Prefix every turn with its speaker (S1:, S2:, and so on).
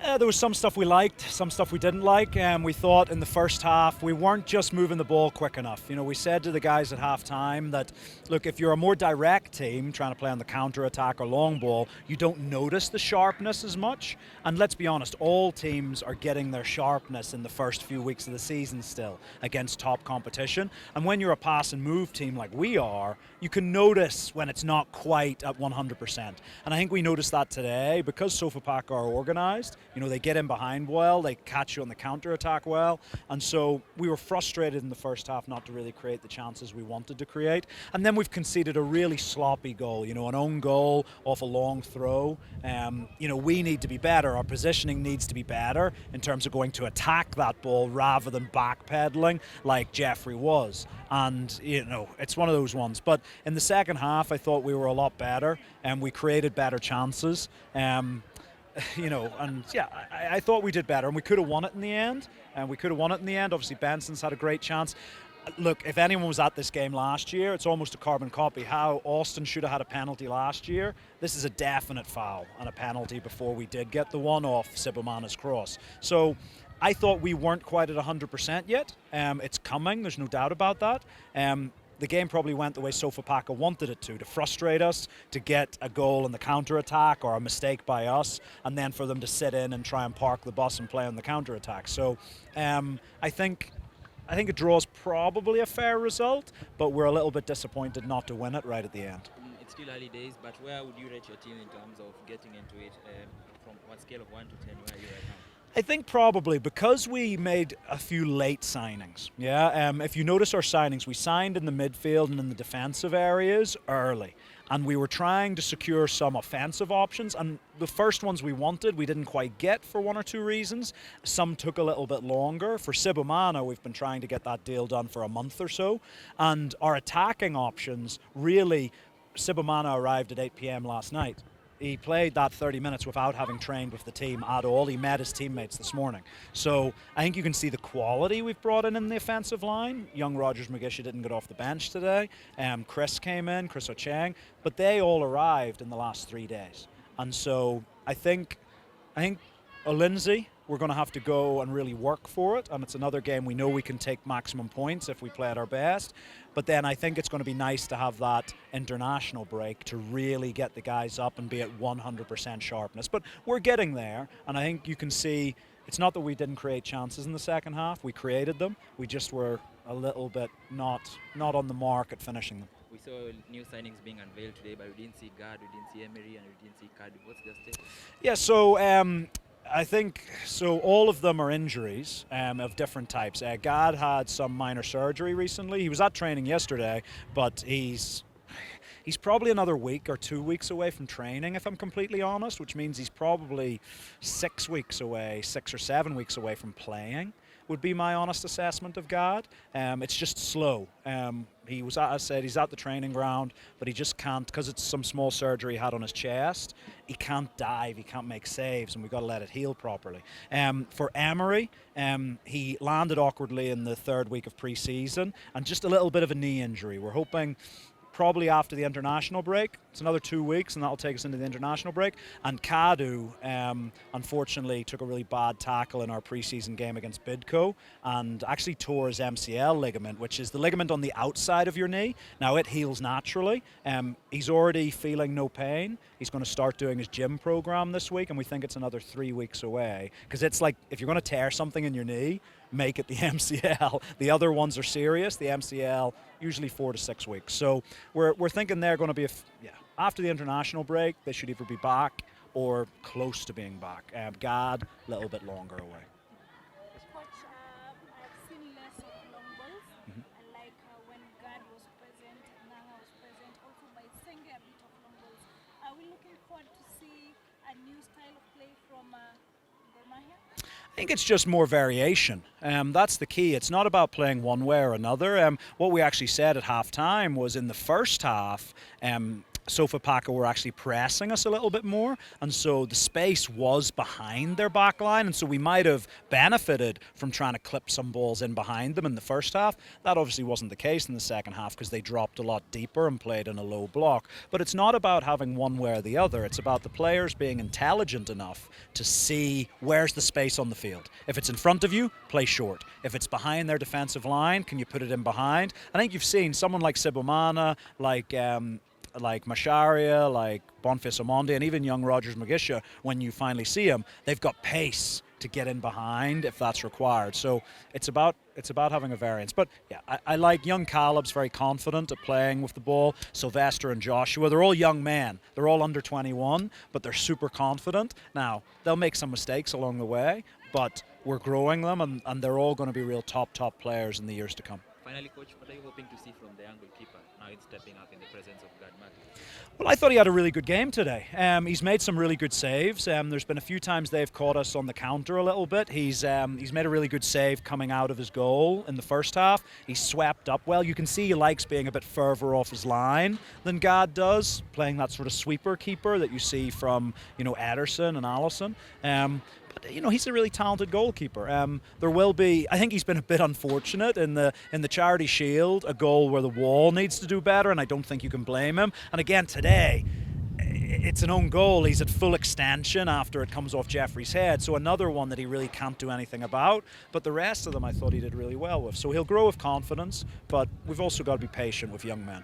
S1: There was some stuff we liked, some stuff we didn't like. We thought in the first half we weren't just moving the ball quick enough. You know, we said to the guys at halftime that, look, if you're a more direct team trying to play on the counter-attack or long ball, you don't notice the sharpness as much. And let's be honest, all teams are getting their sharpness in the first few weeks of the season still against top competition. And when you're a pass and move team like we are, you can notice when it's not quite at 100%. And I think we noticed that today because SOFAPAKA are organized. You know, they get in behind well, they catch you on the counter-attack well, and so we were frustrated in the first half not to really create the chances we wanted to create. And then we've conceded a really sloppy goal, you know, an own goal off a long throw. You know, we need to be better. Our positioning needs to be better in terms of going to attack that ball rather than backpedaling like Jeffrey was. And, you know, it's one of those ones. But in the second half, I thought we were a lot better, and we created better chances. You know, and yeah, I thought we did better, and we could have won it in the end. Obviously, Benson's had a great chance. Look, if anyone was at this game last year, it's almost a carbon copy. How Austin should have had a penalty last year, this is a definite foul and a penalty before we did get the one off Sibomana's cross. So I thought we weren't quite at 100% yet. It's coming, there's no doubt about that. The game probably went the way SOFAPAKA wanted it to frustrate us, to get a goal in the counter-attack or a mistake by us, and then for them to sit in and try and park the bus and play on the counter-attack. So I think a draw is probably a fair result, but we're a little bit disappointed not to win it right at the end.
S2: It's still early days, but where would you rate your team in terms of getting into it from what scale of 1 to 10, where are you right now?
S1: I think probably because we made a few late signings. Yeah, if you notice our signings, we signed in the midfield and in the defensive areas early, and we were trying to secure some offensive options. And the first ones we wanted, we didn't quite get for one or two reasons. Some took a little bit longer. For Sibomana, we've been trying to get that deal done for a month or so, and our attacking options really. Sibomana arrived at 8 p.m. last night. He played that 30 minutes without having trained with the team at all. He met his teammates this morning. So I think you can see the quality we've brought in the offensive line. Young Rogers Magisha didn't get off the bench today. Chris came in, Chris Ocheng, but they all arrived in the last 3 days. And so I think Lindsay, we're going to have to go and really work for it, and it's another game we know we can take maximum points if we play at our best. But then I think it's going to be nice to have that international break to really get the guys up and be at 100% sharpness. But we're getting there, and I think you can see it's not that we didn't create chances in the second half. We created them. We just were a little bit not on the mark at finishing them.
S2: We saw new signings being unveiled today, but we didn't see Gad, we didn't see Emery, and we didn't see Kadu. What's their status?
S1: Yeah, so I think so. All of them are injuries of different types. Gad had some minor surgery recently. He was at training yesterday, but he's probably another week or 2 weeks away from training, if I'm completely honest, which means he's probably 6 weeks away, 6 or 7 weeks away from playing, would be my honest assessment of Gad. It's just slow. He was, as I said, he's at the training ground, but he just can't, because it's some small surgery he had on his chest, he can't dive, he can't make saves, and we've got to let it heal properly. For Emery, he landed awkwardly in the 3rd week of pre-season, and just a little bit of a knee injury. We're hoping probably after the international break. It's another 2 weeks, and that'll take us into the international break. And Kadu, unfortunately, took a really bad tackle in our preseason game against Bidco and actually tore his MCL ligament, which is the ligament on the outside of your knee. Now, it heals naturally. He's already feeling no pain. He's going to start doing his gym program this week, and we think it's another 3 weeks away. Because it's like, if you're going to tear something in your knee, make it the MCL. The other ones are serious. The MCL, usually 4 to 6 weeks. So we're thinking they're going to be, after the international break, they should either be back or close to being back. Gad, a little bit longer away.
S3: Coach, I've seen less of long balls, like when Gad was present, Nanga was present, also by Senge a bit of long balls. Are we looking forward to see a new style of play from Mahia?
S1: I think it's just more variation. That's the key. It's not about playing one way or another. What we actually said at halftime was in the first half, SOFAPAKA were actually pressing us a little bit more, and so the space was behind their back line, and so we might have benefited from trying to clip some balls in behind them in the first half. That obviously wasn't the case in the second half because they dropped a lot deeper and played in a low block. But it's not about having one way or the other. It's about the players being intelligent enough to see where's the space on the field. If it's in front of you, play short. If it's behind their defensive line, can you put it in behind? I think you've seen someone like Sibomana, like Masharia, like Boniface Omondi, and even young Rogers Magisha, when you finally see him, they've got pace to get in behind if that's required. So it's about having a variance. But yeah, I like young Caleb's very confident at playing with the ball. Sylvester and Joshua, they're all young men. They're all under 21, but they're super confident. Now, they'll make some mistakes along the way, but we're growing them, and they're all going to be real top players in the years to come.
S2: Finally, coach, what are you hoping to see from the young goalkeeper now he's stepping up in the presence of God Mahia?
S1: Well, I thought he had a really good game today. He's made some really good saves. There's been a few times they've caught us on the counter a little bit. He's made a really good save coming out of his goal in the first half. He's swept up well. You can see he likes being a bit further off his line than God does, playing that sort of sweeper keeper that you see from Ederson and Allison. But he's a really talented goalkeeper. There will be, I think he's been a bit unfortunate in the Charity Shield, a goal where the wall needs to do better, and I don't think you can blame him. And again today, it's an own goal. He's at full extension after it comes off Jeffrey's head, so another one that he really can't do anything about. But the rest of them I thought he did really well with. So he'll grow with confidence, but we've also got to be patient with young men.